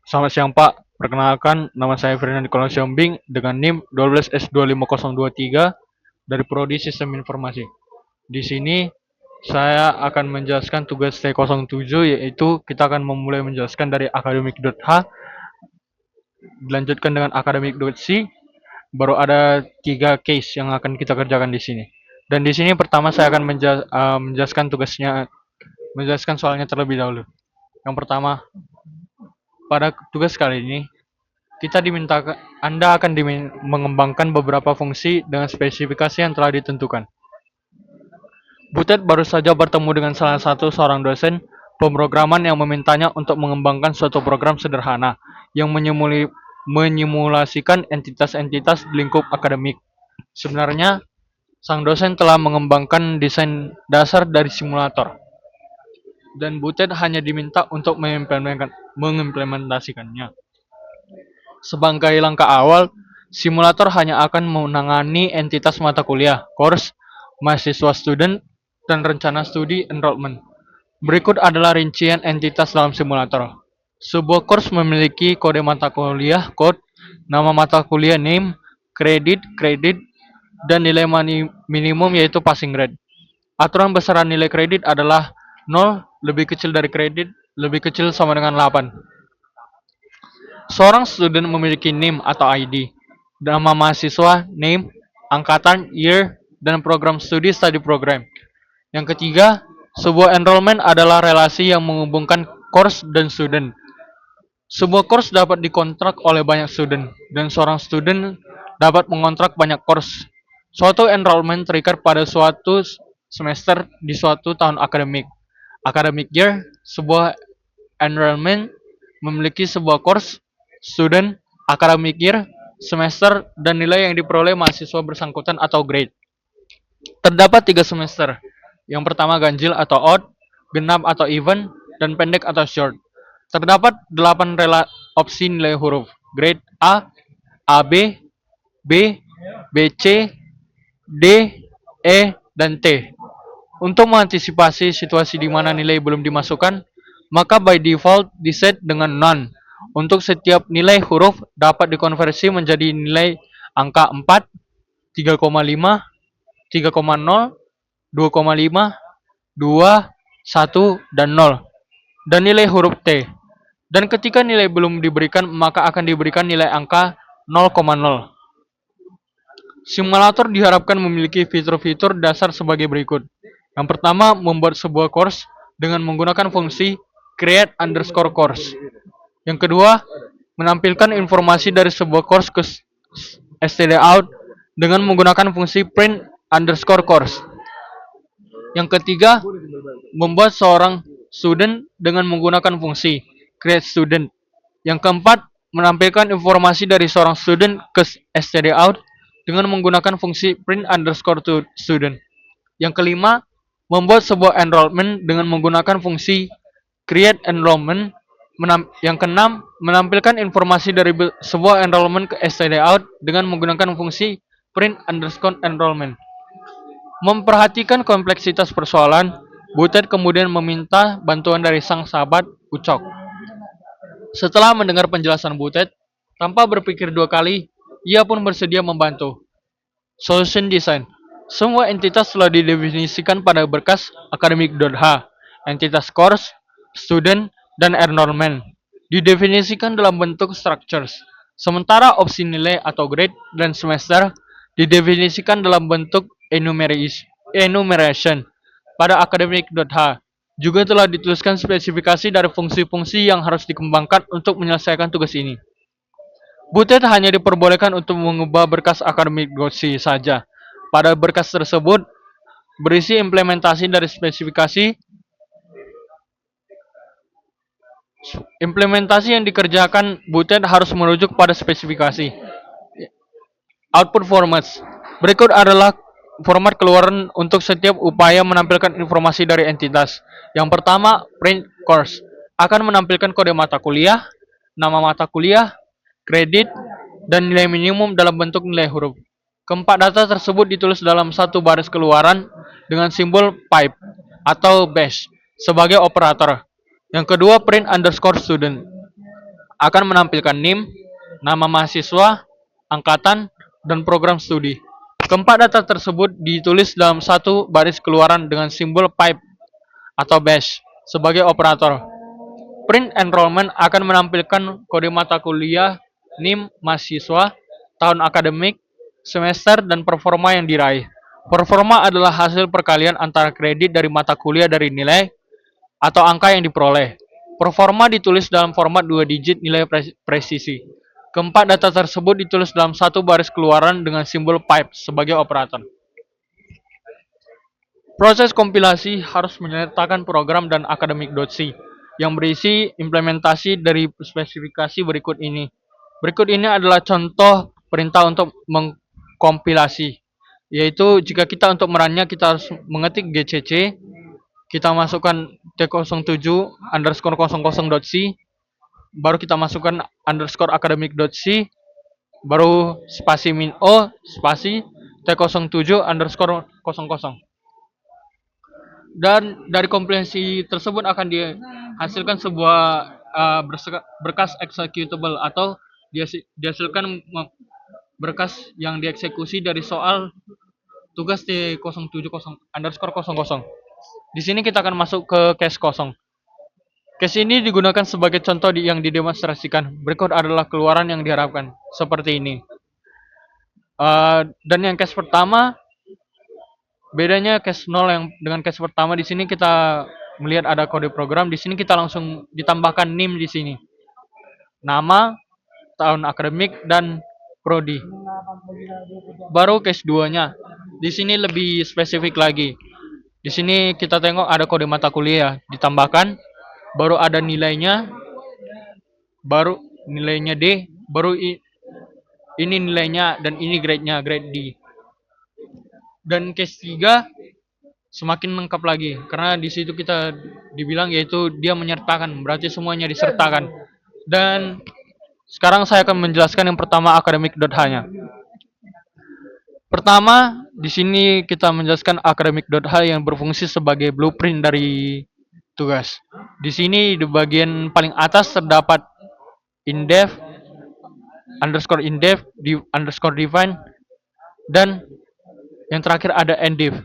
Selamat siang Pak, perkenalkan nama saya Ferdinand Nicholas Siombing dengan NIM 12S25023 dari Prodi Sistem Informasi. Di sini saya akan menjelaskan tugas T07, yaitu kita akan memulai menjelaskan dari akademik.h, dilanjutkan dengan akademik.c, baru ada 3 case yang akan kita kerjakan di sini. Dan di sini pertama saya akan menjelaskan menjelaskan soalnya terlebih dahulu. Yang pertama, pada tugas kali ini kita diminta, Anda akan mengembangkan beberapa fungsi dengan spesifikasi yang telah ditentukan. Butet baru saja bertemu dengan salah satu seorang dosen pemrograman yang memintanya untuk mengembangkan suatu program sederhana yang menyimulasikan entitas-entitas di lingkup akademik. Sebenarnya, sang dosen telah mengembangkan desain dasar dari simulator, dan Butet hanya diminta untuk mengimplementasikannya. Sebagai langkah awal, simulator hanya akan menangani entitas mata kuliah, course, mahasiswa student, dan rencana studi enrollment. Berikut adalah rincian entitas dalam simulator. Sebuah course memiliki kode mata kuliah, code, nama mata kuliah, name, kredit, dan nilai minimum yaitu passing grade. Aturan besaran nilai kredit adalah 0, lebih kecil dari kredit, lebih kecil sama dengan 8. Seorang student memiliki NIM atau ID, nama mahasiswa, name, angkatan, year, dan program studi study program. Yang ketiga, sebuah enrollment adalah relasi yang menghubungkan course dan student. Sebuah course dapat dikontrak oleh banyak student, dan seorang student dapat mengontrak banyak course. Suatu enrollment terikat pada suatu semester di suatu tahun akademik. Academic year, sebuah enrollment memiliki sebuah course, student, academic year, semester, dan nilai yang diperoleh mahasiswa bersangkutan atau grade. Terdapat 3 semester. Yang pertama ganjil atau odd, genap atau even, dan pendek atau short. Terdapat 8 opsi nilai huruf. Grade A, AB, B, BC, D, E, dan T. Untuk mengantisipasi situasi di mana nilai belum dimasukkan, maka by default diset dengan none. Untuk setiap nilai huruf dapat dikonversi menjadi nilai angka 4, 3,5, 3,0, 2,5, 2, 1, dan 0. Dan nilai huruf T. Dan ketika nilai belum diberikan, maka akan diberikan nilai angka 0,0. Simulator diharapkan memiliki fitur-fitur dasar sebagai berikut. Yang pertama, membuat sebuah course dengan menggunakan fungsi create_course. Yang kedua, menampilkan informasi dari sebuah course ke stdout dengan menggunakan fungsi print_course. Yang ketiga, membuat seorang student dengan menggunakan fungsi create_student. Yang keempat, menampilkan informasi dari seorang student ke stdout dengan menggunakan fungsi print_student. Yang kelima, membuat sebuah enrollment dengan menggunakan fungsi create enrollment. Yang keenam, menampilkan informasi dari sebuah enrollment ke stdout dengan menggunakan fungsi print_enrollment. Memperhatikan kompleksitas persoalan, Butet kemudian meminta bantuan dari sang sahabat Ucok. Setelah mendengar penjelasan Butet, tanpa berpikir 2 kali, ia pun bersedia membantu. Solution Design. Semua entitas telah didefinisikan pada berkas akademik.h. Entitas course, student, dan enrollment didefinisikan dalam bentuk structures. Sementara opsi nilai atau grade dan semester didefinisikan dalam bentuk enumeration pada academic.h. Juga telah dituliskan spesifikasi dari fungsi-fungsi yang harus dikembangkan untuk menyelesaikan tugas ini. Butet hanya diperbolehkan untuk mengubah berkas akademik.c saja. Pada berkas tersebut berisi implementasi dari spesifikasi. Implementasi yang dikerjakan Butet harus merujuk pada spesifikasi. Output formats. Berikut adalah format keluaran untuk setiap upaya menampilkan informasi dari entitas. Yang pertama, print course akan menampilkan kode mata kuliah, nama mata kuliah, kredit, dan nilai minimum dalam bentuk nilai huruf. Keempat data tersebut ditulis dalam satu baris keluaran dengan simbol pipe atau bash sebagai operator. Yang kedua, print_student akan menampilkan NIM, nama mahasiswa, angkatan, dan program studi. Keempat data tersebut ditulis dalam satu baris keluaran dengan simbol pipe atau bash sebagai operator. Print enrollment akan menampilkan kode mata kuliah, NIM mahasiswa, tahun akademik, semester, dan performa yang diraih. Performa adalah hasil perkalian antara kredit dari mata kuliah dari nilai atau angka yang diperoleh. Performa ditulis dalam format 2 digit nilai presisi. Keempat data tersebut ditulis dalam satu baris keluaran dengan simbol pipe sebagai operator. Proses kompilasi harus menyertakan program dan academic.c yang berisi implementasi dari spesifikasi berikut ini. Berikut ini adalah contoh perintah untuk mengkompilasi, yaitu jika kita untuk merannya kita harus mengetik gcc, kita masukkan t07 underscore 00.c, baru kita masukkan underscore academic.c, baru spasi min o spasi t07 underscore 00. Dan dari kompilasi tersebut akan dihasilkan sebuah berkas executable atau dihasilkan berkas yang dieksekusi dari soal tugas T070 underscore 00. Di sini kita akan masuk ke case kosong. Case ini digunakan sebagai contoh yang didemonstrasikan. Berikut adalah keluaran yang diharapkan seperti ini. Dan yang case pertama, bedanya case 0 yang dengan case pertama, di sini kita melihat ada kode program. Di sini kita langsung ditambahkan NIM di sini, nama, tahun akademik, dan prodi. Baru case 2-nya, di sini lebih spesifik lagi. Di sini kita tengok ada kode mata kuliah ditambahkan, baru ada nilainya, baru nilainya D, baru ini nilainya, dan ini grade-nya, grade D. Dan case 3 semakin lengkap lagi, karena di situ kita dibilang yaitu dia menyertakan, berarti semuanya disertakan. Dan sekarang saya akan menjelaskan yang pertama academic.h-nya. Pertama, di sini kita menjelaskan academic.h yang berfungsi sebagai blueprint dari tugas. Di sini di bagian paling atas terdapat indef, underscore indef, underscore define, dan yang terakhir ada endif.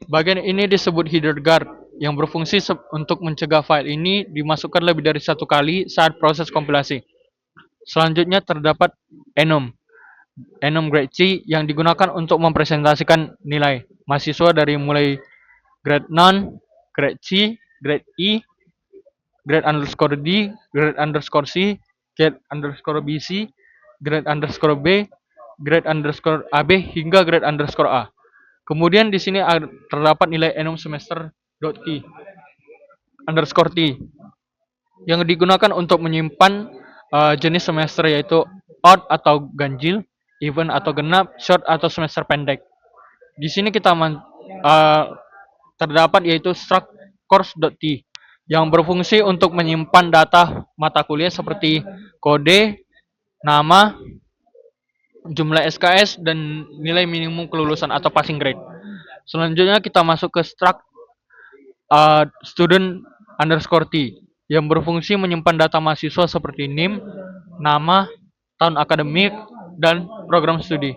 Bagian ini disebut header guard yang berfungsi untuk mencegah file ini dimasukkan lebih dari satu kali saat proses kompilasi. Selanjutnya terdapat enum grade C yang digunakan untuk mempresentasikan nilai mahasiswa dari mulai grade non, grade C, grade E, grade underscore D, grade underscore C, grade underscore BC, grade underscore B, grade underscore AB, hingga grade underscore A. Kemudian di sini terdapat nilai enum semester .t underscore T yang digunakan untuk menyimpan jenis semester, yaitu odd atau ganjil, even atau genap, short atau semester pendek. Di sini kita terdapat yaitu struct course.t yang berfungsi untuk menyimpan data mata kuliah seperti kode, nama, jumlah SKS, dan nilai minimum kelulusan atau passing grade. Selanjutnya kita masuk ke struct student underscore T yang berfungsi menyimpan data mahasiswa seperti NIM, nama, tahun akademik, dan program studi.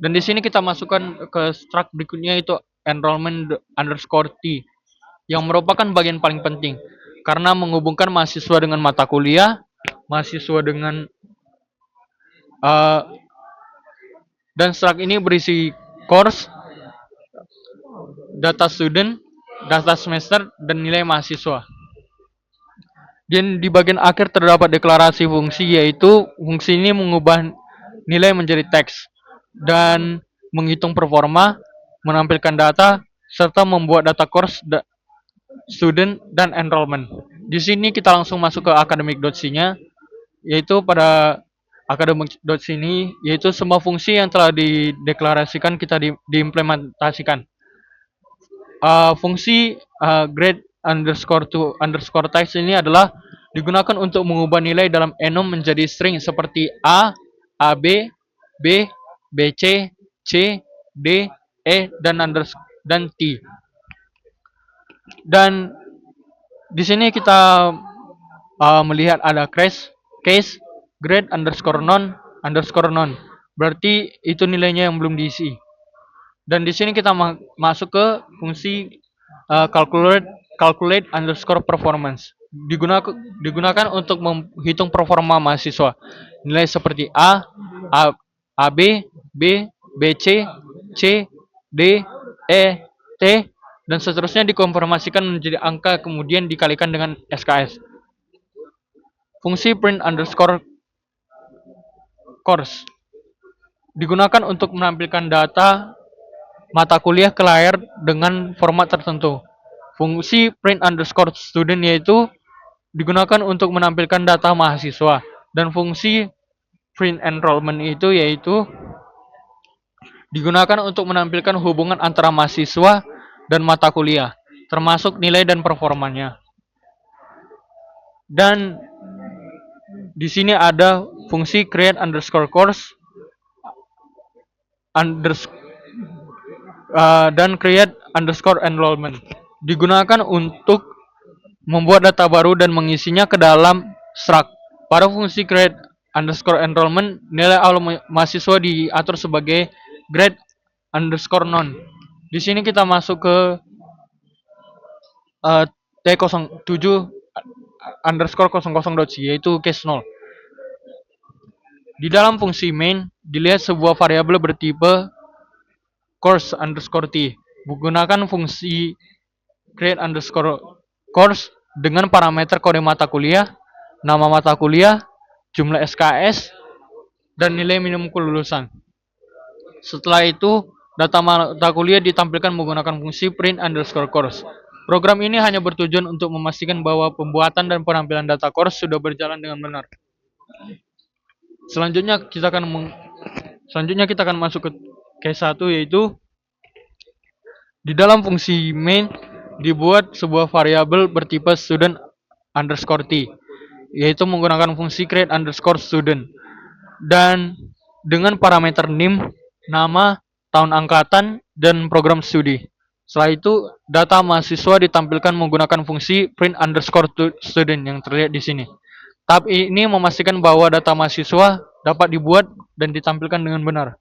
Dan di sini kita masukkan ke struct berikutnya, itu enrollment underscore T yang merupakan bagian paling penting karena menghubungkan mahasiswa dengan mata kuliah, mahasiswa dengan dan struct ini berisi course, data student, data semester, dan nilai mahasiswa. Dan di bagian akhir terdapat deklarasi fungsi, yaitu fungsi ini mengubah nilai menjadi teks dan menghitung performa, menampilkan data, serta membuat data course, student, dan enrollment. Di sini kita langsung masuk ke academic.c-nya, yaitu pada academic.c ini yaitu semua fungsi yang telah dideklarasikan kita diimplementasikan. Fungsi grade underscore to underscore text ini adalah digunakan untuk mengubah nilai dalam enum menjadi string seperti A, AB, B, BC, C, D, E, dan T. Dan di sini kita melihat ada case grade underscore non underscore non. Berarti itu nilainya yang belum diisi. Dan di sini kita masuk ke fungsi calculate underscore performance. Digunakan untuk menghitung performa mahasiswa. Nilai seperti A, AB, BC, C, D, E, T, dan seterusnya dikonfirmasikan menjadi angka kemudian dikalikan dengan SKS. Fungsi print underscore course digunakan untuk menampilkan data mata kuliah ke layar dengan format tertentu. Fungsi print underscore student yaitu digunakan untuk menampilkan data mahasiswa. Dan fungsi print enrollment itu yaitu digunakan untuk menampilkan hubungan antara mahasiswa dan mata kuliah, termasuk nilai dan performanya. Dan di sini ada fungsi create underscore course dan create underscore enrollment. Digunakan untuk membuat data baru dan mengisinya ke dalam struct. Pada fungsi create underscore enrollment, nilai awal mahasiswa diatur sebagai grade underscore non. Di sini kita masuk ke T07 underscore 00.c yaitu case 0. Di dalam fungsi main, dilihat sebuah variabel bertipe course underscore t. Menggunakan fungsi create underscore course dengan parameter kode mata kuliah, nama mata kuliah, jumlah SKS, dan nilai minimum kelulusan. Setelah itu, data mata kuliah ditampilkan menggunakan fungsi print underscore course. Program ini hanya bertujuan untuk memastikan bahwa pembuatan dan penampilan data course sudah berjalan dengan benar. Selanjutnya kita akan masuk ke case 1 yaitu di dalam fungsi main dibuat sebuah variabel bertipe student underscore t yaitu menggunakan fungsi create underscore student dan dengan parameter name, nama, tahun angkatan, dan program studi. Setelah itu, data mahasiswa ditampilkan menggunakan fungsi print underscore student yang terlihat di sini. Tab ini memastikan bahwa data mahasiswa dapat dibuat dan ditampilkan dengan benar.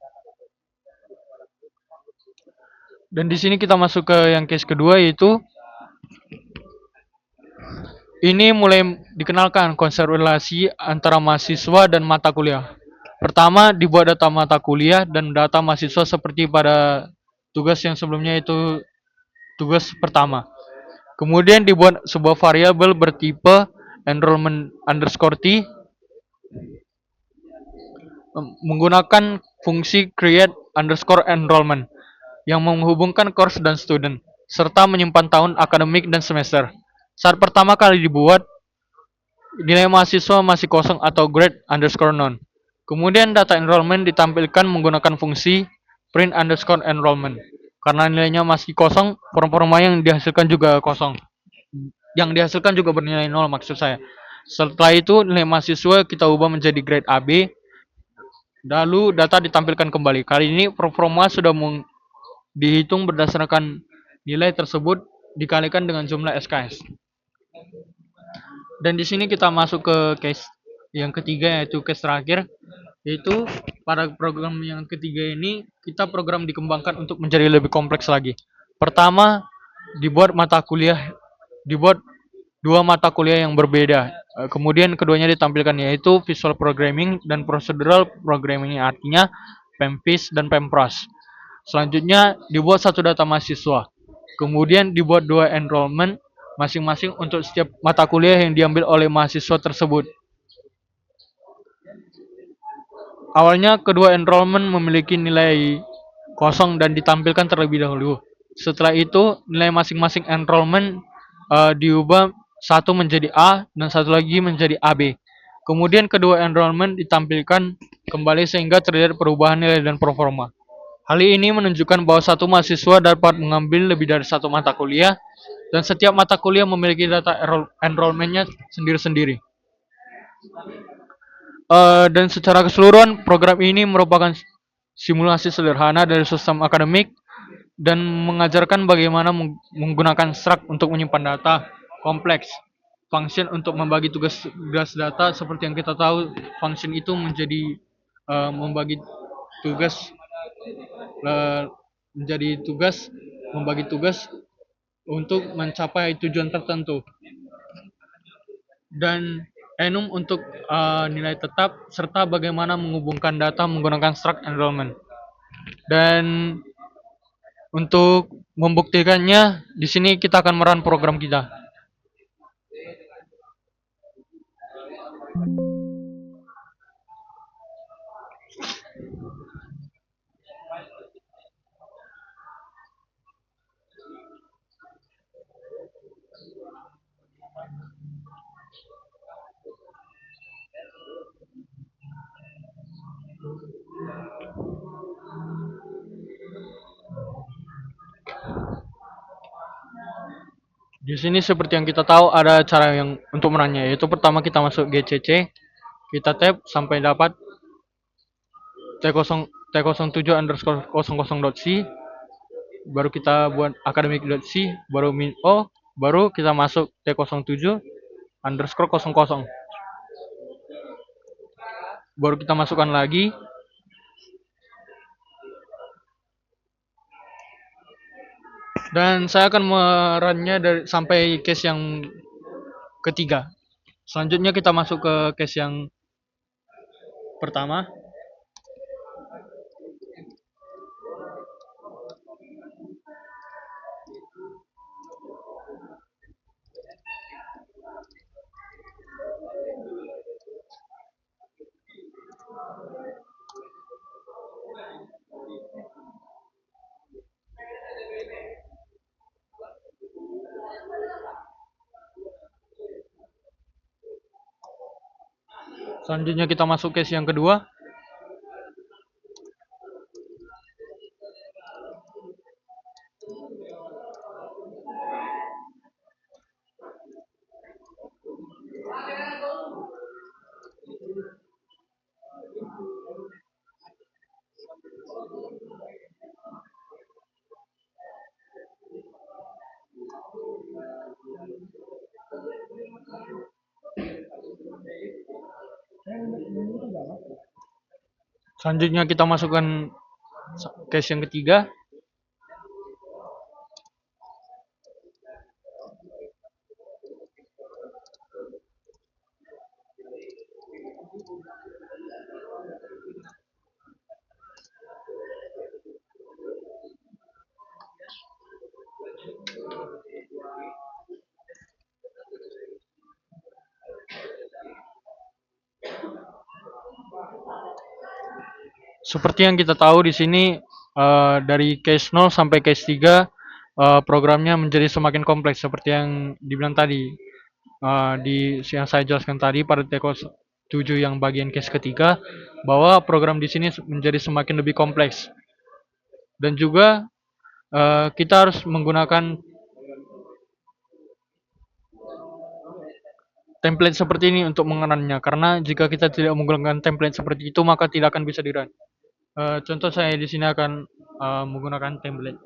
Dan di sini kita masuk ke yang case kedua yaitu ini mulai dikenalkan konsep relasi antara mahasiswa dan mata kuliah. Pertama, dibuat data mata kuliah dan data mahasiswa seperti pada tugas yang sebelumnya itu tugas pertama. Kemudian dibuat sebuah variabel bertipe enrollment underscore t menggunakan fungsi create underscore enrollment yang menghubungkan course dan student serta menyimpan tahun akademik dan semester. Saat pertama kali dibuat, nilai mahasiswa masih kosong atau grade underscore non. Kemudian data enrollment ditampilkan menggunakan fungsi print underscore enrollment. Karena nilainya masih kosong, form-forma yang dihasilkan juga kosong. Yang dihasilkan juga bernilai 0 maksud saya. Setelah itu nilai mahasiswa kita ubah menjadi grade AB. Lalu data ditampilkan kembali. Kali ini performa sudah dihitung berdasarkan nilai tersebut dikalikan dengan jumlah SKS. Dan di sini kita masuk ke case yang ketiga yaitu case terakhir, yaitu pada program yang ketiga ini kita program dikembangkan untuk menjadi lebih kompleks lagi. Pertama, dibuat dua mata kuliah yang berbeda. Kemudian keduanya ditampilkan yaitu Visual Programming dan Procedural Programming, artinya PEMVIS dan PEMPROS. Selanjutnya dibuat satu data mahasiswa. Kemudian dibuat dua enrollment masing-masing untuk setiap mata kuliah yang diambil oleh mahasiswa tersebut. Awalnya kedua enrollment memiliki nilai kosong dan ditampilkan terlebih dahulu. Setelah itu nilai masing-masing enrollment diubah satu menjadi A dan satu lagi menjadi AB. Kemudian kedua enrollment ditampilkan kembali sehingga terlihat perubahan nilai dan performa. Hal ini menunjukkan bahwa satu mahasiswa dapat mengambil lebih dari satu mata kuliah dan setiap mata kuliah memiliki data enrollment-nya sendiri-sendiri. Dan secara keseluruhan program ini merupakan simulasi sederhana dari sistem akademik dan mengajarkan bagaimana menggunakan struct untuk menyimpan data kompleks. function untuk membagi tugas data. Seperti yang kita tahu, function itu membagi tugas eh, menjadi tugas membagi tugas untuk mencapai tujuan tertentu, dan enum untuk nilai tetap, serta bagaimana menghubungkan data menggunakan struct enrollment. Dan untuk membuktikannya, di sini kita akan merun program kita. Di sini seperti yang kita tahu ada cara yang untuk merunnya, yaitu pertama kita masuk GCC, kita tab sampai dapat t07 underscore 00.c, baru kita buat academic.c, baru min o, baru kita masuk t07 underscore 00, baru kita masukkan lagi, dan saya akan merunnya sampai case yang ketiga. Selanjutnya kita masuk ke case yang pertama. Selanjutnya kita masuk case yang kedua. Selanjutnya kita masukkan case yang ketiga. Seperti yang kita tahu di sini, dari case 0 sampai case 3 programnya menjadi semakin kompleks seperti yang dibilang tadi, yang saya jelaskan tadi pada T07 yang bagian case ketiga, bahwa program di sini menjadi semakin lebih kompleks. Dan juga kita harus menggunakan template seperti ini untuk mengenalnya, karena jika kita tidak menggunakan template seperti itu maka tidak akan bisa dirun. Contoh saya di sini akan menggunakan template,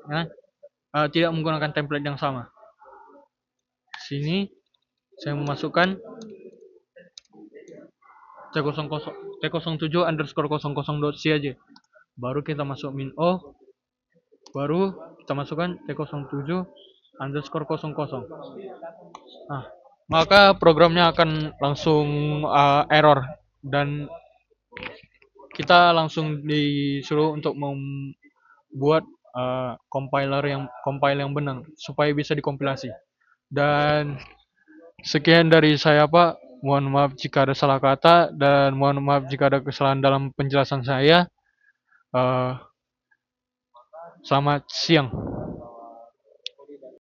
tidak menggunakan template yang sama. Sini saya memasukkan t07 underscore 00.c aja. Baru kita masuk min o, baru kita masukkan t07 underscore 00. Nah, maka programnya akan langsung error, dan kita langsung disuruh untuk membuat compile yang benar supaya bisa dikompilasi. Dan sekian dari saya, Pak. Mohon maaf jika ada salah kata, dan mohon maaf jika ada kesalahan dalam penjelasan saya. Selamat siang.